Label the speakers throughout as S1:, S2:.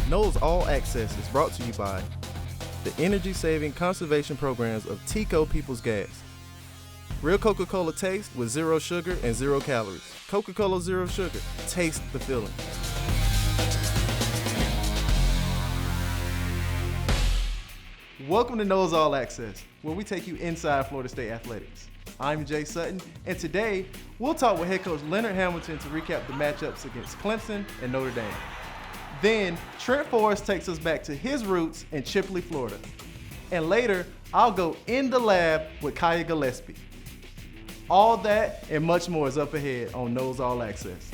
S1: Noles All Access is brought to you by the energy-saving conservation programs of Tico People's Gas. Real Coca-Cola taste with 0 sugar and 0 calories. Coca-Cola Zero Sugar. Taste the feeling. Welcome to Noles All Access, where we take you inside Florida State athletics. I'm Jay Sutton, and today we'll talk with head coach Leonard Hamilton to recap the matchups against Clemson and Notre Dame. Then, Trent Forrest takes us back to his roots in Chipley, Florida. And later, I'll go in the lab with KIAH Gillespie. All that and much more is up ahead on Noles All Access.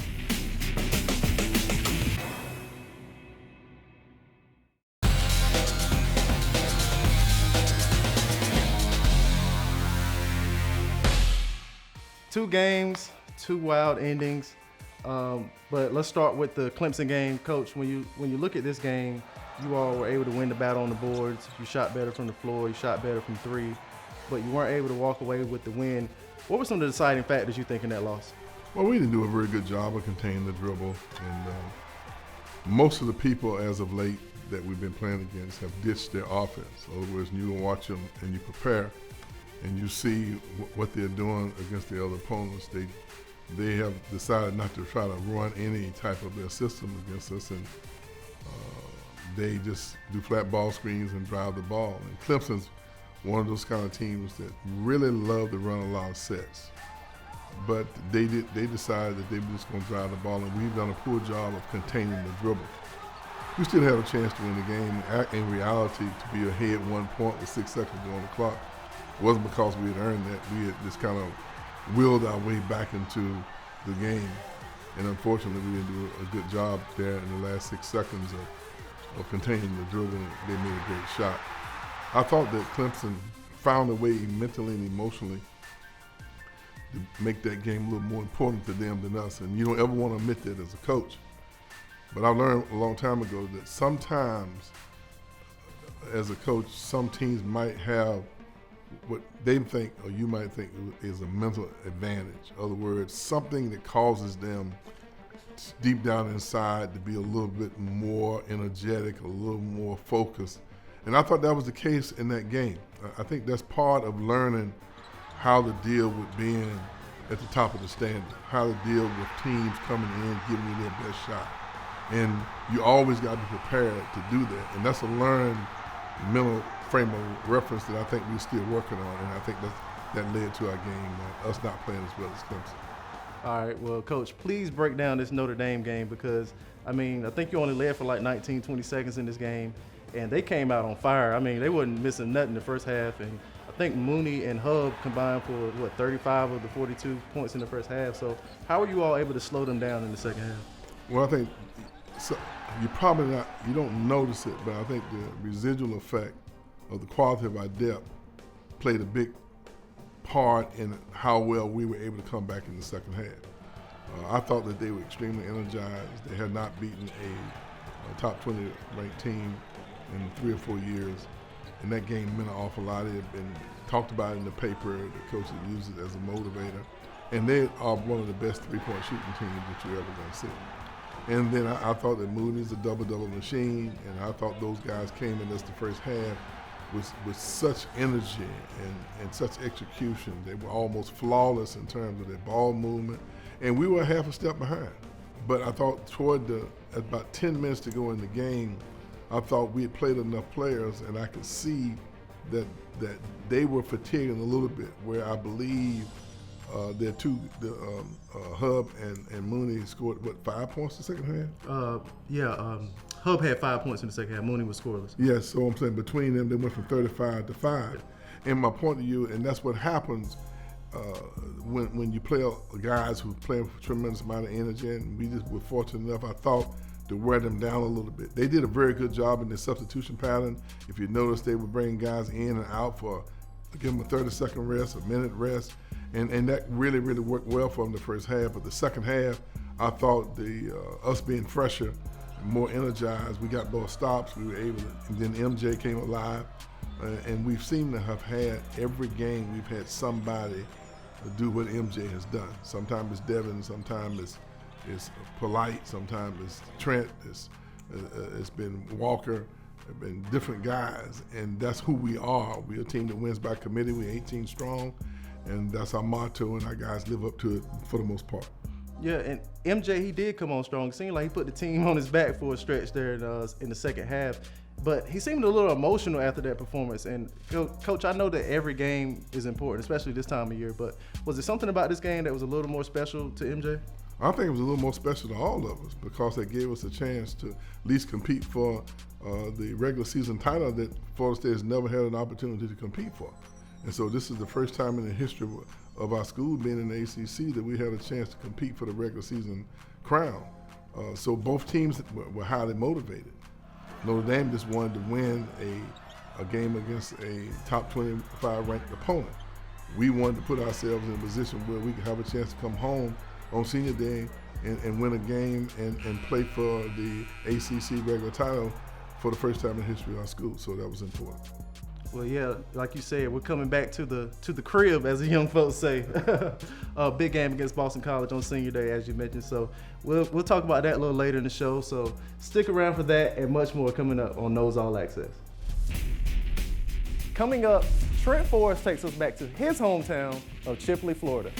S1: Two games, two wild endings. But let's start with the Clemson game. Coach, when you look at this game, you all were able to win the battle on the boards. You shot better from the floor, you shot better from three, but you weren't able to walk away with the win. What were some of the deciding factors you think in that loss?
S2: Well, we didn't do a very good job of containing the dribble, and most of the people as of late that we've been playing against have ditched their offense. In other words, you watch them and you prepare, and you see what they're doing against the other opponents. They have decided not to try to run any type of their system against us, and they just do flat ball screens and drive the ball. And Clemson's one of those kind of teams that really love to run a lot of sets. But they decided that they were just going to drive the ball, and we've done a poor job of containing the dribble. We still had a chance to win the game. In reality, to be ahead 1 point with 6 seconds on the clock wasn't because we had earned that. We had just kind of willed our way back into the game. And unfortunately, we didn't do a good job there in the last 6 seconds of containing the dribble. They made a great shot. I thought that Clemson found a way mentally and emotionally to make that game a little more important to them than us. And you don't ever want to admit that as a coach. But I learned a long time ago that sometimes, as a coach, some teams might have what they think, or you might think, is a mental advantage. In other words, something that causes them deep down inside to be a little bit more energetic, a little more focused. And I thought that was the case in that game. I think that's part of learning how to deal with being at the top of the standard, how to deal with teams coming in, giving you their best shot. And you always got to be prepared to do that. And that's a learned mental frame of reference that I think we're still working on, and I think that led to our game, us not playing as well as Clemson.
S1: All right, well, Coach, please break down this Notre Dame game because, I think you only led for like 19, 20 seconds in this game, and they came out on fire. They wasn't missing nothing the first half, and I think Mooney and Hub combined for, 35 of the 42 points in the first half. So how were you all able to slow them down in the second half?
S2: Well, I think you don't notice it, but I think the residual effect of the quality of our depth played a big part in how well we were able to come back in the second half. I thought that they were extremely energized. They had not beaten a top 20 ranked team in 3 or 4 years, and that game meant an awful lot. It had been talked about in the paper. The coaches used it as a motivator, and they are one of the best three-point shooting teams that you're ever going to see. And then I thought that Mooney's a double-double machine, and I thought those guys came in as the first half with such energy and such execution. They were almost flawless in terms of their ball movement, and we were half a step behind. But I thought at about 10 minutes to go in the game, I thought we had played enough players, and I could see that they were fatiguing a little bit, where I believe their two, Hub and Mooney scored, 5 points in the second half?
S1: Hub had 5 points in the second half. Mooney was scoreless.
S2: Yes, so I'm saying between them, they went from 35 to 5. And my point to you, and that's what happens when you play guys who play with a tremendous amount of energy, and we just were fortunate enough, I thought, to wear them down a little bit. They did a very good job in their substitution pattern. If you notice, they were bringing guys in and out for, give them a 30-second rest, a minute rest, and that really, really worked well for them the first half. But the second half, I thought us being fresher, more energized, we got more stops, we were able to, and then MJ came alive, and we've seemed to have had every game, we've had somebody do what MJ has done. Sometimes it's Devin, sometimes it's Polite, sometimes it's Trent, it's been Walker, it's been different guys, and that's who we are. We're a team that wins by committee. We're 18 strong, and that's our motto, and our guys live up to it for the most part.
S1: Yeah, and MJ, he did come on strong. It seemed like he put the team on his back for a stretch there in the second half. But he seemed a little emotional after that performance. And Coach, I know that every game is important, especially this time of year. But was there something about this game that was a little more special to MJ?
S2: I think it was a little more special to all of us because it gave us a chance to at least compete for the regular season title that Florida State has never had an opportunity to compete for. And so this is the first time in the history of our school being in the ACC that we had a chance to compete for the regular season crown. So both teams were highly motivated. Notre Dame just wanted to win a game against a top 25 ranked opponent. We wanted to put ourselves in a position where we could have a chance to come home on senior day and win a game and play for the ACC regular title for the first time in the history of our school. So that was important.
S1: Well, yeah, like you said, we're coming back to the crib, as the young folks say. A big game against Boston College on senior day, as you mentioned. So we'll talk about that a little later in the show. So stick around for that and much more coming up on Noles All Access. Coming up, Trent Forrest takes us back to his hometown of Chipley, Florida.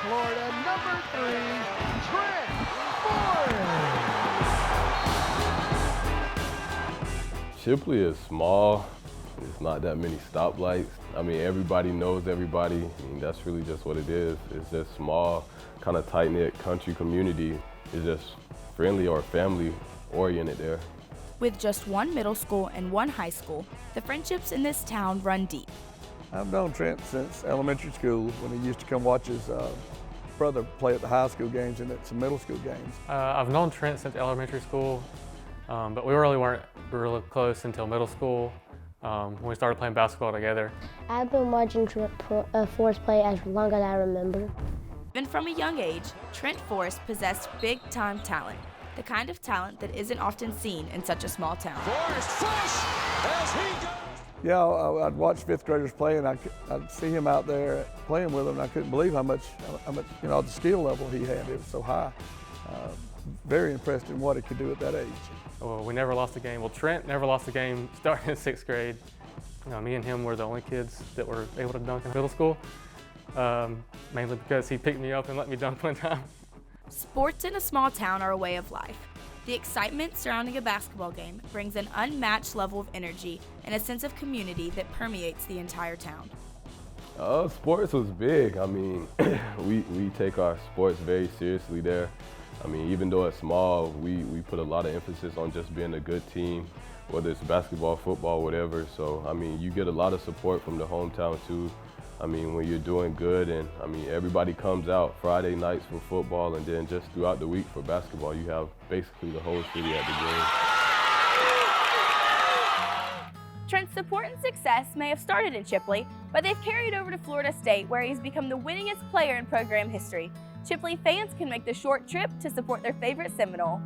S3: Florida, number 3, Trent Forrest.
S4: Chipley is small. It's not that many stoplights. I mean, everybody knows everybody. I mean, that's really just what it is. It's just small, kind of tight-knit country community. It's just friendly or family-oriented there.
S5: With just one middle school and one high school, the friendships in this town run deep.
S6: I've known Trent since elementary school when he used to come watch his brother play at the high school games and at some middle school games.
S7: I've known Trent since elementary school, but we really weren't really close until middle school when we started playing basketball together.
S8: I've been watching Trent Forrest play as long as I remember.
S5: Even from a young age, Trent Forrest possessed big-time talent, the kind of talent that isn't often seen in such a small town.
S3: Forrest flush as he goes.
S6: Yeah, I'd watch fifth graders play, and I'd see him out there playing with them, and I couldn't believe how much, the skill level he had. It was so high. Very impressed in what he could do at that age.
S7: Well, we never lost a game. Well, Trent never lost a game starting in 6th grade. Me and him were the only kids that were able to dunk in middle school, mainly because he picked me up and let me dunk one time.
S5: Sports in a small town are a way of life. The excitement surrounding a basketball game brings an unmatched level of energy and a sense of community that permeates the entire town.
S4: Sports was big. I mean, we take our sports very seriously there. I mean, even though it's small, we put a lot of emphasis on just being a good team, whether it's basketball, football, whatever. So, I mean, you get a lot of support from the hometown too. I mean, when you're doing good, and I mean, everybody comes out Friday nights for football, and then just throughout the week for basketball, you have basically the whole city at the game.
S5: Trent's support and success may have started in Chipley, but they've carried over to Florida State, where he's become the winningest player in program history. Chipley fans can make the short trip to support their favorite Seminole.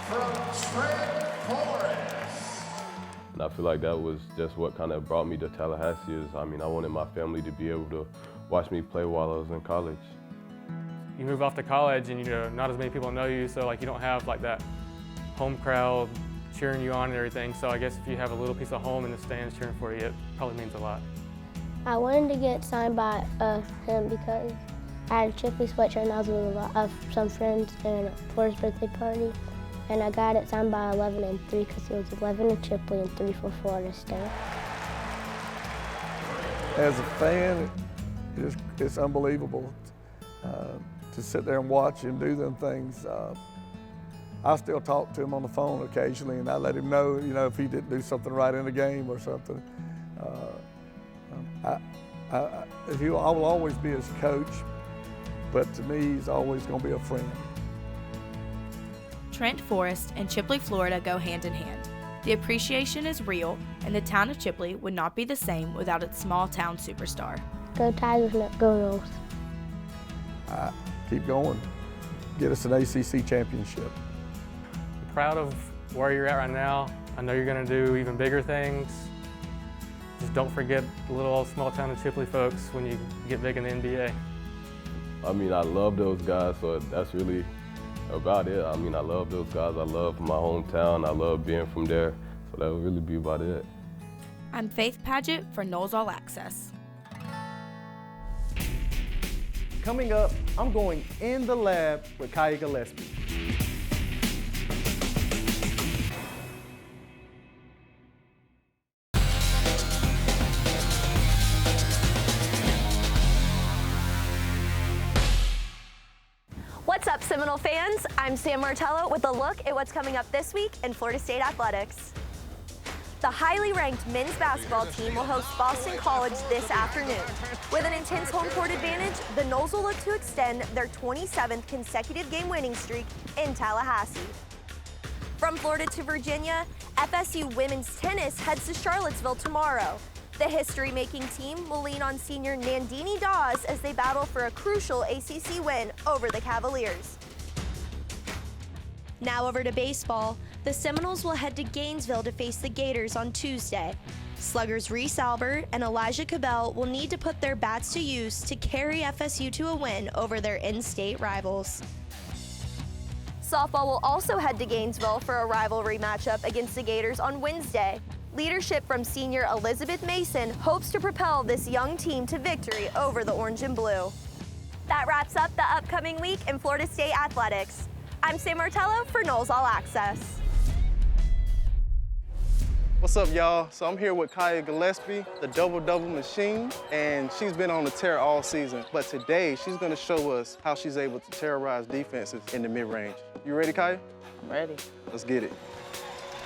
S3: From Trent Forrest.
S4: And I feel like that was just what kind of brought me to Tallahassee. I mean, I wanted my family to be able to watch me play while I was in college.
S7: You move off to college and not as many people know you, so you don't have that home crowd cheering you on and everything. So I guess if you have a little piece of home in the stands cheering for you, it probably means a lot.
S8: I wanted to get signed by him because I had a Chipley sweatshirt and I was with a lot of some friends for his birthday party. And I got it signed by 11 and 3 because it was 11 in Chipley and 3 for Florida State.
S6: As a fan, it's unbelievable to sit there and watch him do them things. I still talk to him on the phone occasionally, and I let him know, if he didn't do something right in the game or something. I will always be his coach, but to me, he's always going to be a friend.
S5: Trent Forrest and Chipley, Florida go hand in hand. The appreciation is real, and the town of Chipley would not be the same without its small town superstar.
S8: Go Tigers, go Noles.
S6: Keep going. Get us an ACC championship.
S7: I'm proud of where you're at right now. I know you're going to do even bigger things. Just don't forget the little old small town of Chipley folks when you get big in the NBA.
S4: I mean, I love those guys, so that's really about it. I mean, I love those guys. I love my hometown. I love being from there. So that would really be about it.
S5: I'm Faith Paget for Noles All Access.
S1: Coming up, I'm going in the lab with KIAH Gillespie.
S9: What's up, Seminole fans? I'm Sam Martello with a look at what's coming up this week in Florida State athletics. The highly ranked men's basketball team will host Boston College this afternoon. With an intense home court advantage, the Noles will look to extend their 27th consecutive game winning streak in Tallahassee. From Florida to Virginia, FSU women's tennis heads to Charlottesville tomorrow. The history-making team will lean on senior Nandini Dawes as they battle for a crucial ACC win over the Cavaliers. Now over to baseball. The Seminoles will head to Gainesville to face the Gators on Tuesday. Sluggers Reese Albert and Elijah Cabell will need to put their bats to use to carry FSU to a win over their in-state rivals. Softball will also head to Gainesville for a rivalry matchup against the Gators on Wednesday. Leadership from senior Elizabeth Mason hopes to propel this young team to victory over the Orange and Blue. That wraps up the upcoming week in Florida State athletics. I'm Sam Martello for Noles All Access.
S1: What's up, y'all? So I'm here with KIAH Gillespie, the double-double machine, and she's been on the tear all season. But today, she's gonna show us how she's able to terrorize defenses in the mid-range. You ready, KIAH?
S10: I'm ready.
S1: Let's get it.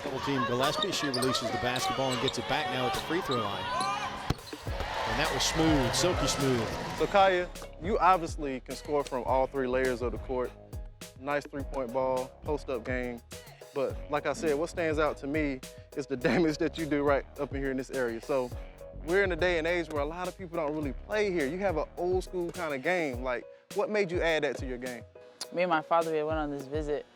S11: Double team Gillespie, she releases the basketball and gets it back now at the free throw line. And that was smooth, silky smooth.
S1: So KIAH, you obviously can score from all three layers of the court. Nice three-point ball, post-up game. But like I said, what stands out to me is the damage that you do right up in here in this area. So we're in a day and age where a lot of people don't really play here. You have an old school kind of game. Like, what made you add that to your game?
S10: Me and my father, we went on this visit,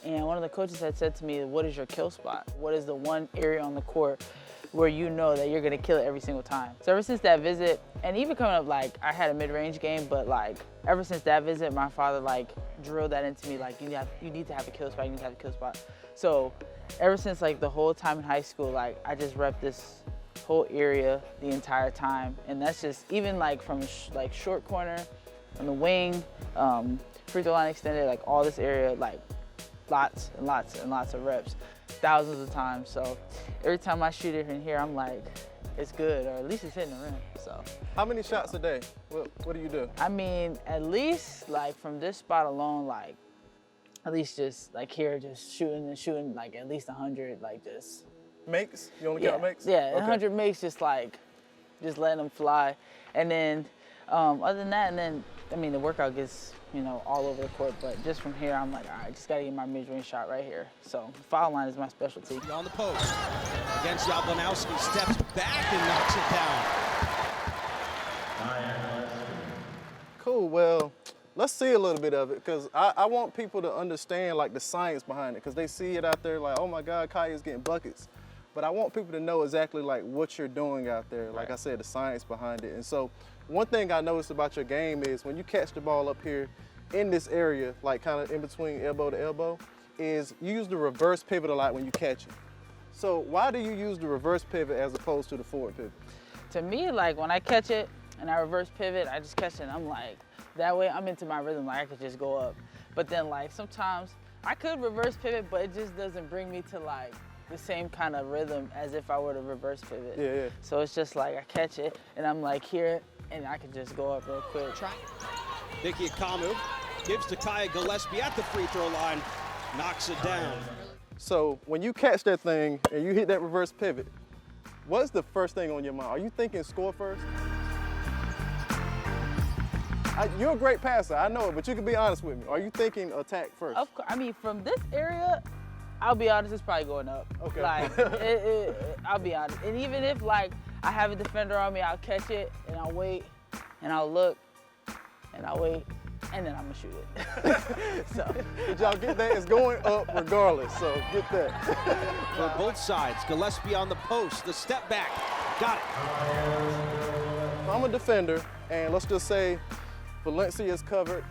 S10: and one of the coaches had said to me, what is your kill spot? What is the one area on the court where you know that you're gonna kill it every single time? So ever since that visit, and even coming up, like, I had a mid-range game, but like, ever since that visit, my father like drilled that into me, like, you need to have a kill spot, you need to have a kill spot. So ever since like the whole time in high school, like, I just repped this whole area the entire time. And that's just, even like from like short corner, on the wing, free throw line extended, like all this area, like lots and lots and lots of reps, thousands of times. So every time I shoot it in here, I'm like, it's good, or at least it's hitting the rim, so.
S1: How many shots a day? What do you do?
S10: I mean, at least like from this spot alone, like at least just like here, just shooting like at least 100, like just.
S1: Makes? You only count makes?
S10: Yeah,
S1: okay.
S10: 100 makes, just like, just letting them fly. And then other than that, and then, I mean, the workout gets, you know, all over the court, but just from here, I'm like, all right, just gotta get my mid-range shot right here. So foul line is my specialty.
S11: On the post, against Jablonowski, steps back and knocks it down.
S1: Cool, well, let's see a little bit of it, because I want people to understand, like, the science behind it, because they see it out there like, oh my God, KIAH's getting buckets. But I want people to know exactly, like, what you're doing out there. Like I said, the science behind it. And so one thing I noticed about your game is when you catch the ball up here in this area, like kind of in between elbow to elbow, is you use the reverse pivot a lot when you catch it. So why do you use the reverse pivot as opposed to the forward pivot?
S10: To me, like, when I catch it and I reverse pivot, I just catch it and I'm like, that way I'm into my rhythm, like I could just go up. But then, like, sometimes I could reverse pivot, but it just doesn't bring me to, like, the same kind of rhythm as if I were to reverse pivot.
S1: Yeah.
S10: So it's just like I catch it and I'm like here and I can just go up real quick.
S11: Vicky Akamu gives to KIAH Gillespie at the free throw line, knocks it down.
S1: So when you catch that thing and you hit that reverse pivot, what's the first thing on your mind? Are you thinking score first? You're a great passer, I know it, but you can be honest with me. Are you thinking attack first?
S10: Of course, I mean, from this area, I'll be honest, it's probably going up.
S1: Okay.
S10: Like, I'll be honest. And even if, like, I have a defender on me, I'll catch it, and I'll wait, and I'll look, and I'll wait, and then I'm going to shoot it. So.
S1: Did y'all get that? It's going up regardless, so get that.
S11: For both sides, Gillespie on the post, the step back. Got it.
S1: I'm a defender, and let's just say Valencia is covered.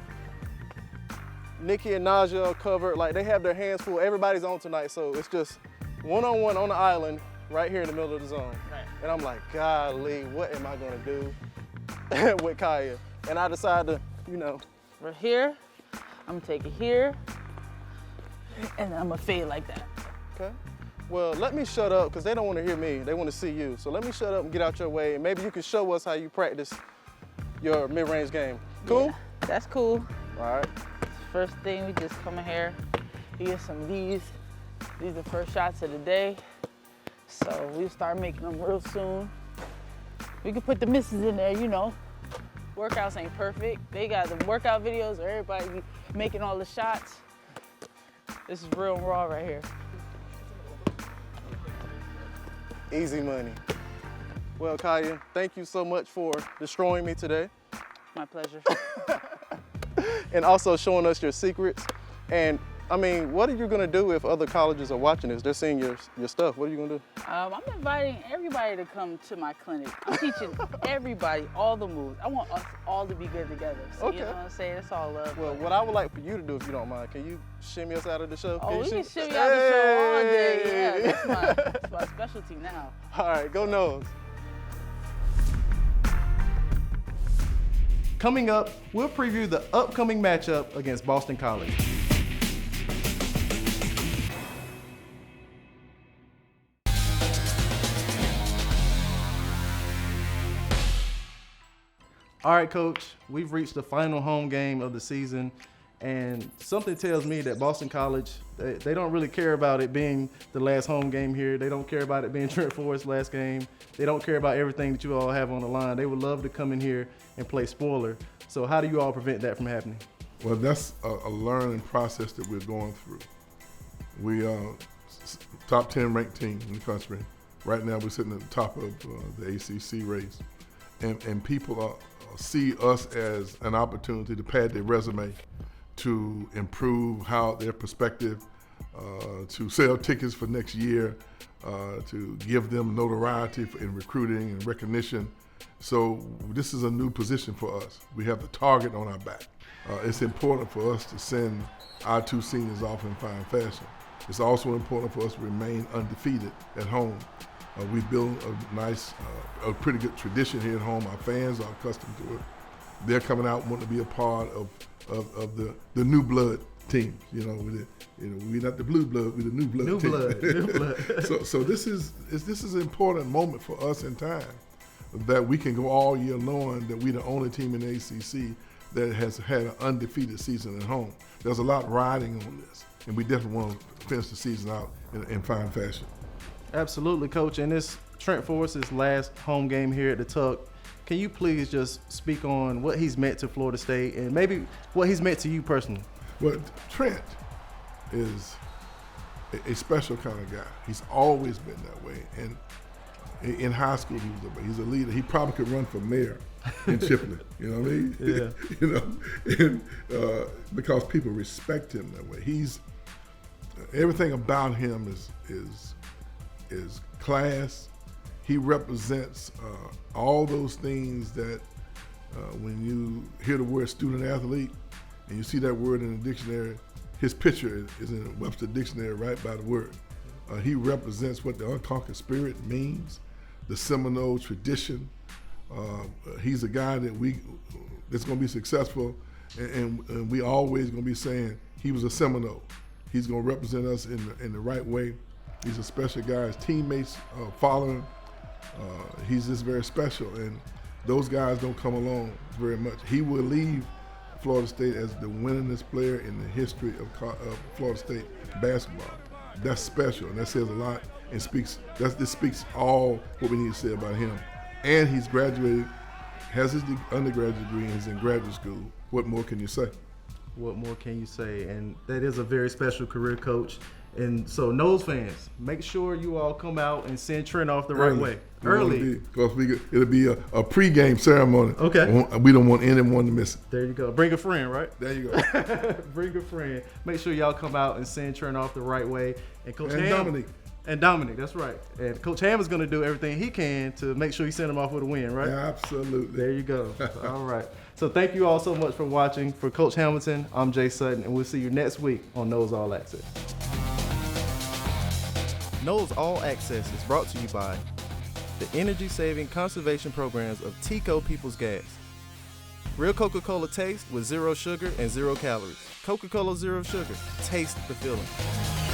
S1: Nikki and Naja are covered. Like, they have their hands full. Everybody's on tonight, so it's just one-on-one on the island right here in the middle of the zone.
S10: Right.
S1: And I'm like, golly, what am I going to do with KIAH? And I decided to, you know.
S10: Right here, I'm going to take it here, and then I'm going to fade like that.
S1: Okay. Well, let me shut up, because they don't want to hear me. They want to see you. So let me shut up and get out your way, and maybe you can show us how you practice your mid-range game. Cool?
S10: Yeah, that's cool.
S1: All right.
S10: First thing, we just come in here, we get some of these. These are the first shots of the day. So we'll start making them real soon. We can put the misses in there, you know. Workouts ain't perfect. They got the workout videos where everybody be making all the shots. This is real and raw right here.
S1: Easy money. Well, KIAH, thank you so much for destroying me today.
S10: My pleasure.
S1: And also showing us your secrets. And I mean, what are you gonna do if other colleges are watching this? They're seeing your stuff. What are you gonna do?
S10: I'm inviting everybody to come to my clinic. I'm teaching everybody all the moves. I want us all to be good together. So
S1: Okay.
S10: you know what I'm saying? It's all love.
S1: Well, what I would like for you to do, if you don't mind, can you shimmy us out of the show?
S10: Oh, we can
S1: shimmy
S10: shimmy out the show all day.
S1: Hey!
S10: Yeah, that's my specialty now.
S1: All right, go Noles. Coming up, we'll preview the upcoming matchup against Boston College. All right, Coach, we've reached the final home game of the season, and something tells me that Boston College, they don't really care about it being the last home game here. They don't care about it being Trent Forrest's last game. They don't care about everything that you all have on the line. They would love to come in here and play spoiler. So how do you all prevent that from happening?
S2: Well, that's a learning process that we're going through. We are top 10 ranked team in the country. Right now we're sitting at the top of the ACC race. And people see us as an opportunity to pad their resume, to improve how their perspective, to sell tickets for next year, to give them notoriety in recruiting and recognition. So this is a new position for us. We have the target on our back. It's important for us to send our two seniors off in fine fashion. It's also important for us to remain undefeated at home. We build a nice, a pretty good tradition here at home. Our fans are accustomed to it. They're coming out wanting to be a part of the new blood team. You know, we're not the blue blood, we're the new blood team.
S1: New blood.
S2: So this is an important moment for us in time that we can go all year knowing that we're the only team in the ACC that has had an undefeated season at home. There's a lot riding on this, and we definitely want to finish the season out in fine fashion.
S1: Absolutely, Coach. And this Trent Forrest's last home game here at the Tuck. Can you please just speak on what he's meant to Florida State and maybe what he's meant to you personally?
S2: Well, Trent is a special kind of guy. He's always been that way. And in high school, he's a leader. He probably could run for mayor in Chipley. You know what I mean?
S1: Yeah.
S2: You know, and because people respect him that way. He's everything about him is class. He represents all those things that when you hear the word student athlete and you see that word in the dictionary, his picture is in the Webster Dictionary right by the word. He represents what the unconquered spirit means, the Seminole tradition. He's a guy that's going to be successful, and we always going to be saying he was a Seminole. He's going to represent us in the right way. He's a special guy. His teammates follow him. He's just very special, and those guys don't come along very much. He will leave Florida State as the winningest player in the history of Florida State basketball. That's special, and that says a lot, and this speaks all what we need to say about him. And he's graduated, has his undergraduate degree, and he's in graduate school. What more can you say?
S1: What more can you say? And that is a very special career, Coach. And so, Noles fans, make sure you all come out and send Trent off the right way. Early.
S2: Because it'll be a pregame ceremony.
S1: Okay.
S2: We don't want anyone to miss it.
S1: There you go. Bring a friend, right?
S2: There you go.
S1: Bring a friend. Make sure y'all come out and send Trent off the right way. And Coach Ham.
S2: Dominic.
S1: And Dominic, that's right. And Coach Ham is going to do everything he can to make sure he send him off with a win, right?
S2: Absolutely.
S1: There you go. All right. So thank you all so much for watching. For Coach Hamilton, I'm Jay Sutton, and we'll see you next week on Noles All Access. Noles All Access is brought to you by the energy-saving conservation programs of Tico People's Gas. Real Coca-Cola taste with 0 sugar and 0 calories. Coca-Cola Zero Sugar. Taste the feeling.